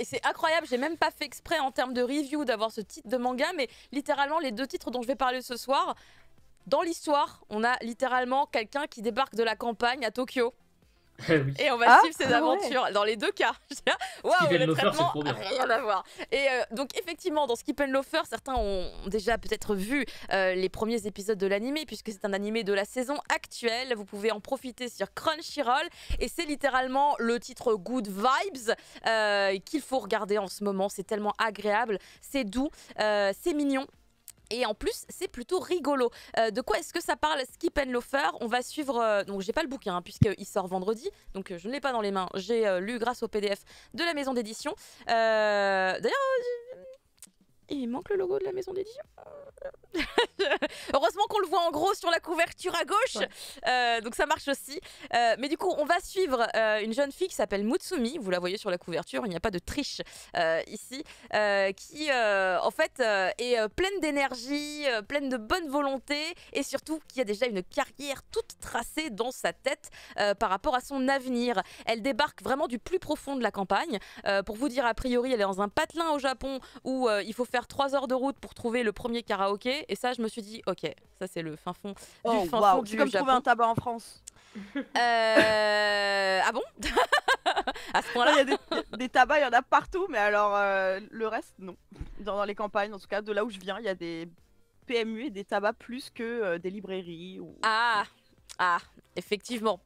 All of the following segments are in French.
c'est incroyable, j'ai même pas fait exprès en termes de review d'avoir ce titre de manga, mais littéralement les deux titres dont je vais parler ce soir, dans l'histoire, on a littéralement quelqu'un qui débarque de la campagne à Tokyo. Oui. Et on va suivre ses aventures dans les deux cas. Waouh, Skip and le Loafer, c'est traitement, trop bien. rien à voir. Et donc effectivement, dans Skip and Loafer, certains ont déjà peut-être vu les premiers épisodes de l'animé, puisque c'est un animé de la saison actuelle. Vous pouvez en profiter sur Crunchyroll. Et c'est littéralement le titre Good Vibes qu'il faut regarder en ce moment. C'est tellement agréable, c'est doux, c'est mignon. Et en plus, c'est plutôt rigolo. De quoi est-ce que ça parle, Skip and Loafer? On va suivre... donc, j'ai pas le bouquin, hein, puisqu'il sort vendredi. Donc, je ne l'ai pas dans les mains. J'ai lu grâce au PDF de la maison d'édition. D'ailleurs, il manque le logo de la maison d'édition. Heureusement qu'on le voit en gros sur la couverture à gauche. Donc ça marche aussi. Mais du coup, on va suivre une jeune fille qui s'appelle Mutsumi. Vous la voyez sur la couverture, il n'y a pas de triche ici. Qui en fait est pleine d'énergie, pleine de bonne volonté. Et surtout qui a déjà une carrière toute tracée dans sa tête par rapport à son avenir. Elle débarque vraiment du plus profond de la campagne. Pour vous dire, a priori, elle est dans un patelin au Japon où il faut faire 3 heures de route pour trouver le premier karaoké. Et ça, je me suis dit, ok, ça c'est le fin fond du fin fond du C'est comme Japon. trouver un tabac en France. Ah bon? À ce point-là? Il y a des tabacs, il y en a partout, mais alors le reste, non. Dans les campagnes, en tout cas, de là où je viens, il y a des PMU et des tabacs plus que des librairies. Ou... Ah, effectivement.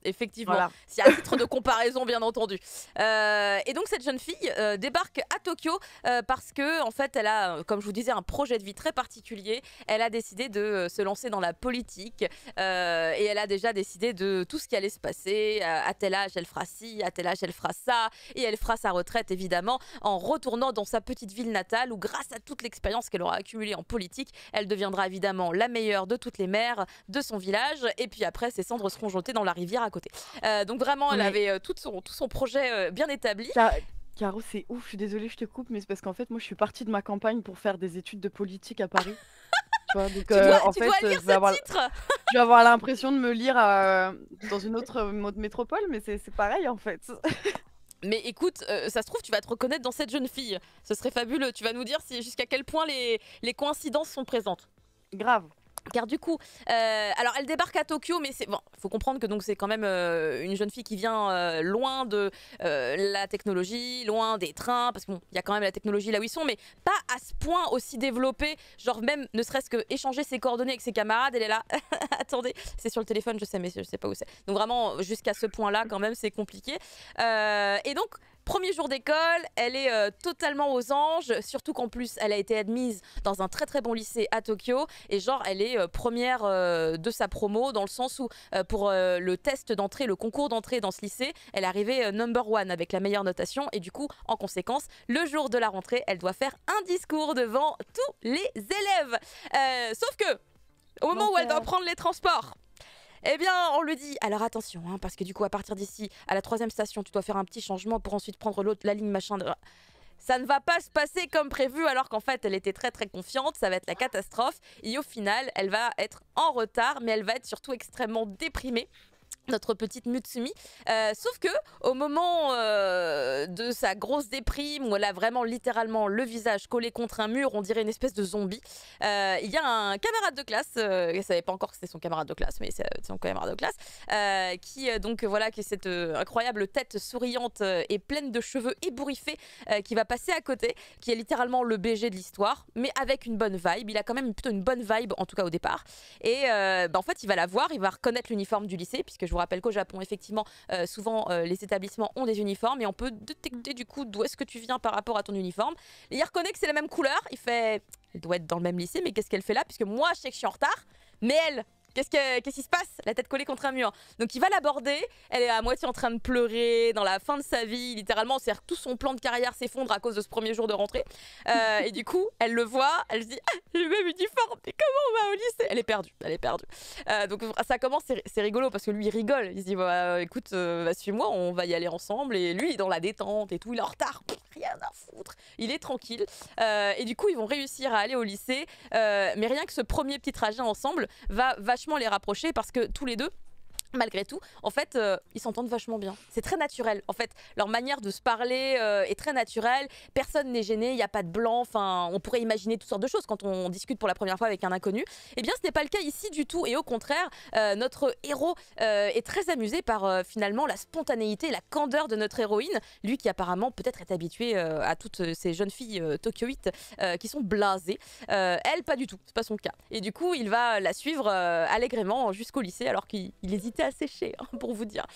Voilà. C'est à titre de comparaison, bien entendu. Et donc, cette jeune fille débarque à Tokyo parce que, en fait, elle a, comme je vous disais, un projet de vie très particulier. Elle a décidé de se lancer dans la politique et elle a déjà décidé de tout ce qui allait se passer. À tel âge, elle fera ci, à tel âge, elle fera ça. Et elle fera sa retraite, évidemment, en retournant dans sa petite ville natale où, grâce à toute l'expérience qu'elle aura accumulée en politique, elle deviendra évidemment la meilleure de toutes les mères de son village. Et puis après, ses cendres seront jetées dans la rivière à côté. Donc vraiment, elle avait tout son projet bien établi. Caro, c'est ouf, je suis désolée, je te coupe, mais c'est parce qu'en fait, moi, je suis partie de ma campagne pour faire des études de politique à Paris. Tu vois, donc, tu dois en fait, lire ce titre. Je vais avoir l'impression de me lire dans une autre métropole, mais c'est pareil, en fait. Mais écoute, ça se trouve, tu vas te reconnaître dans cette jeune fille. Ce serait fabuleux. Tu vas nous dire jusqu'à quel point les coïncidences sont présentes. Grave. Car du coup, alors elle débarque à Tokyo, mais c'est bon. Faut comprendre que donc c'est quand même une jeune fille qui vient loin de la technologie, loin des trains, parce qu'il y a quand même la technologie là où ils sont, mais pas à ce point aussi développé. Genre même ne serait-ce que échanger ses coordonnées avec ses camarades, elle est là. Attendez, c'est sur le téléphone, je sais, mais je sais pas où c'est. Donc vraiment jusqu'à ce point-là, quand même, c'est compliqué. Et donc. Premier jour d'école, elle est totalement aux anges, surtout qu'en plus, elle a été admise dans un très très bon lycée à Tokyo. Et genre, elle est première de sa promo, dans le sens où pour le test d'entrée, le concours d'entrée dans ce lycée, elle est arrivée number one avec la meilleure notation. Et du coup, en conséquence, le jour de la rentrée, elle doit faire un discours devant tous les élèves. Sauf que, au moment où elle doit prendre les transports, eh bien, on lui dit, alors attention, hein, parce que du coup, à partir d'ici, à la 3e station, tu dois faire un petit changement pour ensuite prendre la ligne machin. Ça ne va pas se passer comme prévu, alors qu'en fait, elle était très très confiante, ça va être la catastrophe. Et au final, elle va être en retard, mais elle va être surtout extrêmement déprimée. Notre petite Mutsumi. Sauf que au moment de sa grosse déprime, où elle a vraiment littéralement le visage collé contre un mur, on dirait une espèce de zombie, il y a un camarade de classe, elle ne savait pas encore que c'était son camarade de classe, mais c'est son camarade de classe, qui donc voilà, qui est cette incroyable tête souriante et pleine de cheveux ébouriffés, qui va passer à côté, qui est littéralement le BG de l'histoire, mais avec une bonne vibe. Il a quand même plutôt une bonne vibe, en tout cas au départ. Et en fait, il va la voir, il va reconnaître l'uniforme du lycée, puisque je vous rappelle qu'au Japon, effectivement, souvent les établissements ont des uniformes et on peut détecter du coup d'où est-ce que tu viens par rapport à ton uniforme. Et il reconnaît que c'est la même couleur, il fait, elle doit être dans le même lycée, mais qu'est-ce qu'elle fait là? Puisque moi, je sais que je suis en retard, mais elle, qu'est-ce qui se passe? La tête collée contre un mur. Donc il va l'aborder, elle est à moitié en train de pleurer, dans la fin de sa vie, littéralement, c'est-à-dire que tout son plan de carrière s'effondre à cause de ce premier jour de rentrée. Et du coup, elle le voit, elle se dit, ah, j'ai le même uniforme, mais comment on va au lycée? Elle est perdue. Donc ça commence, c'est rigolo, parce que lui, il rigole. Il se dit, bah, écoute, suis-moi, on va y aller ensemble. Et lui, il est dans la détente et tout, il est en retard, rien à foutre. Il est tranquille. Et du coup, ils vont réussir à aller au lycée. Mais rien que ce premier petit trajet ensemble va vachement les rapprocher, parce que tous les deux, malgré tout, en fait, ils s'entendent vachement bien. C'est très naturel. En fait, leur manière de se parler est très naturelle. Personne n'est gêné, il n'y a pas de blanc. Enfin, on pourrait imaginer toutes sortes de choses quand on discute pour la première fois avec un inconnu. Eh bien, ce n'est pas le cas ici du tout. Et au contraire, notre héros est très amusé par finalement la spontanéité et la candeur de notre héroïne. Lui qui apparemment peut-être est habitué à toutes ces jeunes filles tokyoïtes qui sont blasées. Elle, pas du tout. C'est pas son cas. Et du coup, il va la suivre allègrement jusqu'au lycée alors qu'il hésitait à sécher, hein, pour vous dire.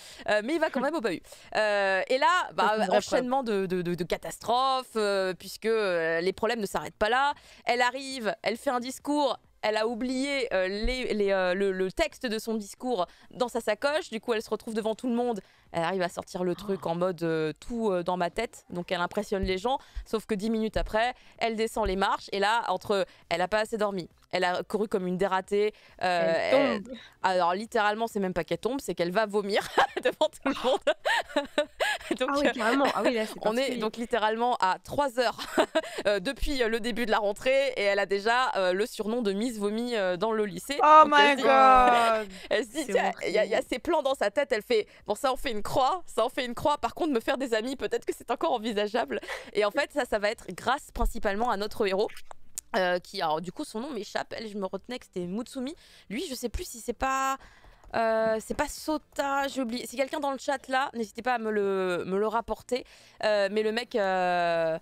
Mais il va quand même au bahut. Et là, enchaînement de catastrophes, puisque les problèmes ne s'arrêtent pas là. Elle arrive, elle fait un discours. Elle a oublié le texte de son discours dans sa sacoche. Du coup, elle se retrouve devant tout le monde. Elle arrive à sortir le truc en mode tout dans ma tête. Donc, elle impressionne les gens. Sauf que 10 minutes après, elle descend les marches. Et là, elle n'a pas assez dormi. Elle a couru comme une dératée. Elle tombe. Alors, littéralement, c'est même pas qu'elle tombe, c'est qu'elle va vomir devant tout le monde. Donc, ah oui, carrément. Ah oui, là, on est donc littéralement à 3 heures depuis le début de la rentrée. Et elle a déjà le surnom de Miss Vomi dans le lycée. Oh donc, my god. Elle se dit, il y a ces plans dans sa tête. Elle fait, bon, ça en fait une croix. Ça en fait une croix. Par contre, me faire des amis, peut-être que c'est encore envisageable. Et en fait, ça va être grâce principalement à notre héros. Qui, alors du coup, son nom m'échappe. Elle, je me retenais que c'était Mutsumi. Lui, je sais plus si c'est pas Sota, j'ai oublié. Si quelqu'un dans le chat là, n'hésitez pas à me le rapporter. Mais le mec, ah,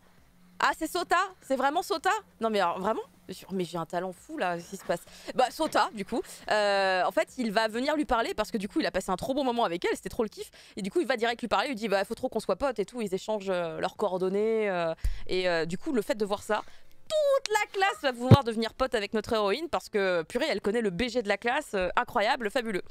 c'est Sota. C'est vraiment Sota. Non mais alors, vraiment. Mais j'ai un talent fou là, qu'est-ce qui se passe? Bah Sota du coup, en fait il va venir lui parler parce que du coup il a passé un trop bon moment avec elle, c'était trop le kiff. Et du coup il va direct lui parler, il lui dit bah faut trop qu'on soit potes et tout, ils échangent leurs coordonnées. Du coup le fait de voir ça, toute la classe va vouloir devenir pote avec notre héroïne parce que purée elle connaît le BG de la classe, incroyable, fabuleux.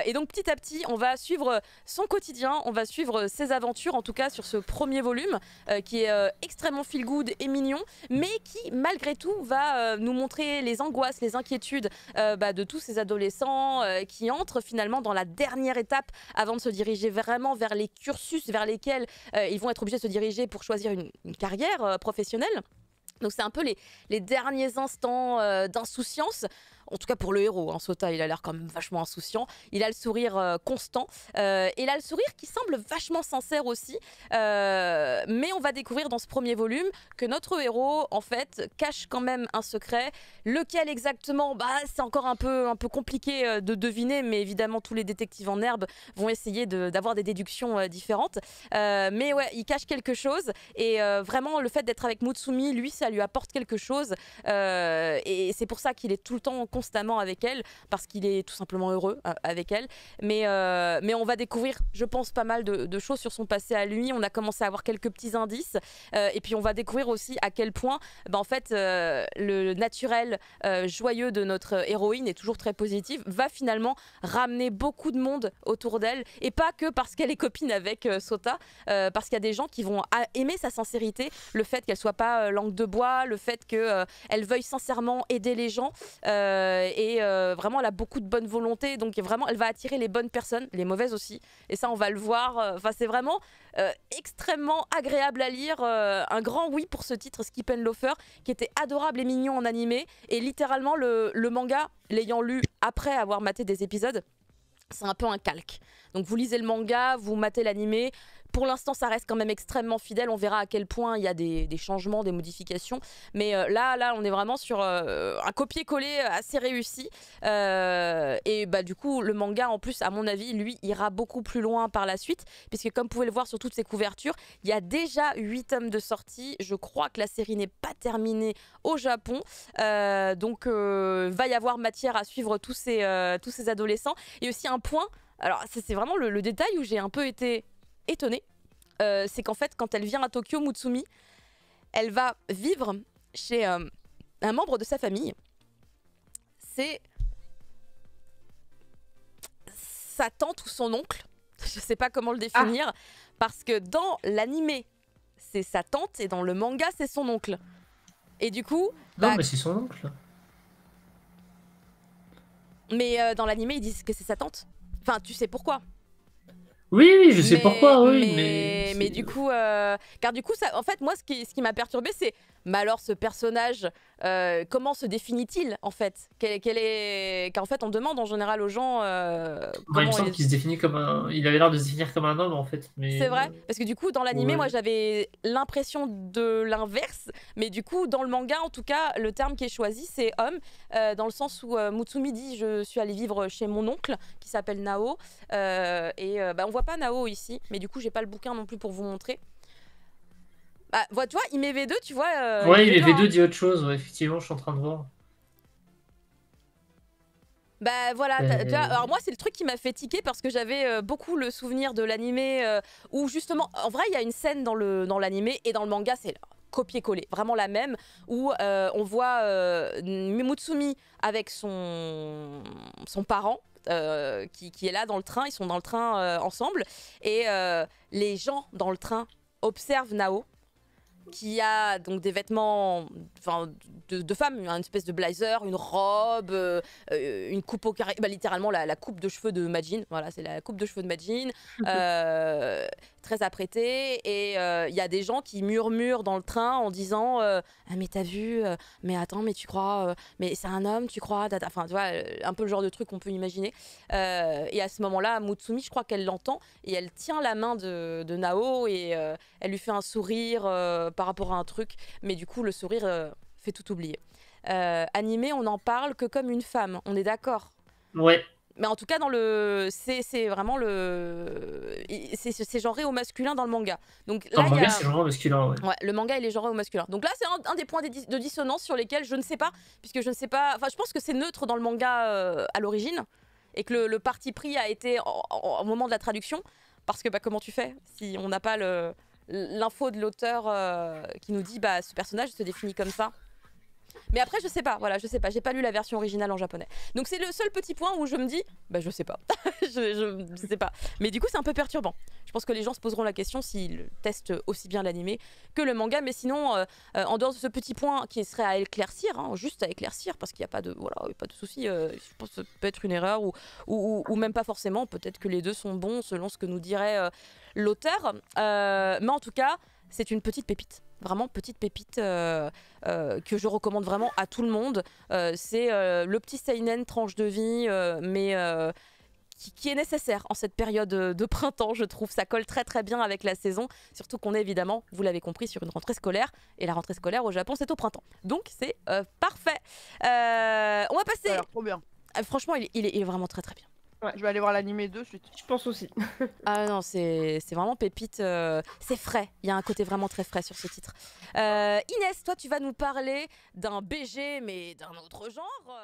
Et donc petit à petit on va suivre son quotidien, on va suivre ses aventures en tout cas sur ce premier volume qui est extrêmement feel good et mignon, mais qui malgré tout va nous montrer les angoisses, les inquiétudes de tous ces adolescents qui entrent finalement dans la dernière étape avant de se diriger vraiment vers les cursus vers lesquels ils vont être obligés de se diriger pour choisir une carrière professionnelle. Donc c'est un peu les derniers instants d'insouciance. En tout cas pour le héros, hein. Sota il a l'air quand même vachement insouciant. Il a le sourire constant. Il a le sourire qui semble vachement sincère aussi. Mais on va découvrir dans ce premier volume que notre héros en fait cache quand même un secret. Lequel exactement, c'est encore un peu compliqué de deviner. Mais évidemment tous les détectives en herbe vont essayer d'avoir des déductions différentes. Mais ouais, il cache quelque chose. Et vraiment le fait d'être avec Mutsumi, lui ça lui apporte quelque chose. Et c'est pour ça qu'il est tout le temps constamment avec elle, parce qu'il est tout simplement heureux avec elle. Mais on va découvrir, je pense, pas mal de choses sur son passé à lui. On a commencé à avoir quelques petits indices. Et puis on va découvrir aussi à quel point en fait, le naturel joyeux de notre héroïne est toujours très positif, va finalement ramener beaucoup de monde autour d'elle. Et pas que parce qu'elle est copine avec Sota, parce qu'il y a des gens qui vont aimer sa sincérité, le fait qu'elle soit pas langue de bois, le fait qu'elle veuille sincèrement aider les gens. Vraiment elle a beaucoup de bonne volonté, donc vraiment elle va attirer les bonnes personnes, les mauvaises aussi, et ça on va le voir. C'est vraiment extrêmement agréable à lire. Un grand oui pour ce titre Skip and Loafer qui était adorable et mignon en animé, et littéralement le manga, l'ayant lu après avoir maté des épisodes, c'est un peu un calque. Donc vous lisez le manga, vous matez l'animé. Pour l'instant, ça reste quand même extrêmement fidèle. On verra à quel point il y a des changements, des modifications. Mais là, on est vraiment sur un copier-coller assez réussi. Du coup, le manga, en plus, à mon avis, lui, ira beaucoup plus loin par la suite. Puisque comme vous pouvez le voir sur toutes ces couvertures, il y a déjà 8 tomes de sortie. Je crois que la série n'est pas terminée au Japon. Donc, va y avoir matière à suivre tous ces adolescents. Et aussi un point, alors c'est vraiment le détail où j'ai un peu été étonnée, c'est qu'en fait quand elle vient à Tokyo, Mutsumi, elle va vivre chez un membre de sa famille. C'est sa tante ou son oncle, je sais pas comment le définir, parce que dans l'animé c'est sa tante et dans le manga c'est son oncle. Et du coup non mais c'est son oncle. Mais dans l'animé ils disent que c'est sa tante. Enfin tu sais pourquoi. Oui, je sais pourquoi, oui, mais du coup, car du coup, ça, en fait, moi, ce qui m'a perturbée, c'est, mais alors, ce personnage comment se définit-il en fait? Qu'en fait on demande en général aux gens Il me semble qu'il se définit comme il avait l'air de se définir comme un homme en fait. Mais... C'est vrai, parce que du coup dans l'animé, ouais. moi j'avais l'impression de l'inverse, mais du coup dans le manga en tout cas, le terme qui est choisi c'est homme, dans le sens où Mutsumi dit je suis allée vivre chez mon oncle qui s'appelle Nao, on voit pas Nao ici, mais du coup j'ai pas le bouquin non plus pour vous montrer. Bah, tu vois, IMV2, tu vois. Ouais, IMV2 dit autre chose, ouais, effectivement, je suis en train de voir. Bah voilà, tu vois, alors moi c'est le truc qui m'a fait tiquer parce que j'avais beaucoup le souvenir de l'animé où justement, en vrai il y a une scène dans l'animé et dans le manga c'est copier-coller, vraiment la même, où on voit Mutsumi avec son parent. Qui est là dans le train, ils sont dans le train ensemble et les gens dans le train observent Nao qui a donc des vêtements de femme, une espèce de blazer, une robe, une coupe au carré, littéralement la coupe de cheveux de Majin, voilà, c'est la coupe de cheveux de Majin, très apprêtée, et il y a des gens qui murmurent dans le train en disant ah mais t'as vu, mais attends, mais tu crois, mais c'est un homme, tu crois, enfin tu vois, un peu le genre de truc qu'on peut imaginer, et à ce moment-là, Mutsumi, je crois qu'elle l'entend, et elle tient la main de Nao, et elle lui fait un sourire par rapport à un truc, mais du coup le sourire fait tout oublier. Animé, on n'en parle que comme une femme, on est d'accord? Ouais. Mais en tout cas, c'est vraiment c'est genré au masculin dans le manga. Donc là, dans le manga, c'est genré au masculin, ouais. Ouais, le manga, il est genré au masculin. Donc là, c'est un des points de dissonance sur lesquels je ne sais pas, puisque je ne sais pas... Enfin, je pense que c'est neutre dans le manga à l'origine, et que le parti pris a été au moment de la traduction, parce que comment tu fais si on n'a pas l'info de l'auteur qui nous dit ce personnage se définit comme ça? Mais après je sais pas, j'ai pas lu la version originale en japonais. Donc c'est le seul petit point où je me dis je sais pas. je sais pas. Mais du coup c'est un peu perturbant. Je pense que les gens se poseront la question s'ils testent aussi bien l'animé que le manga, mais sinon en dehors de ce petit point qui serait à éclaircir, juste à éclaircir, parce qu'il n'y a pas de souci, je pense que ça peut être une erreur ou même pas forcément, peut-être que les deux sont bons selon ce que nous dirait l'auteur, mais en tout cas c'est une petite pépite, vraiment petite pépite que je recommande vraiment à tout le monde. C'est le petit seinen tranche de vie, mais qui est nécessaire en cette période de printemps, je trouve. Ça colle très très bien avec la saison, surtout qu'on est évidemment, vous l'avez compris, sur une rentrée scolaire, et la rentrée scolaire au Japon c'est au printemps. Donc c'est parfait. On va passer... Ça a l'air trop bien. Franchement il est vraiment très très bien. Ouais. Je vais aller voir l'animé 2 suite. Je pense aussi. Ah non, c'est vraiment pépite. C'est frais. Il y a un côté vraiment très frais sur ce titre. Inès, toi, tu vas nous parler d'un BG, mais d'un autre genre.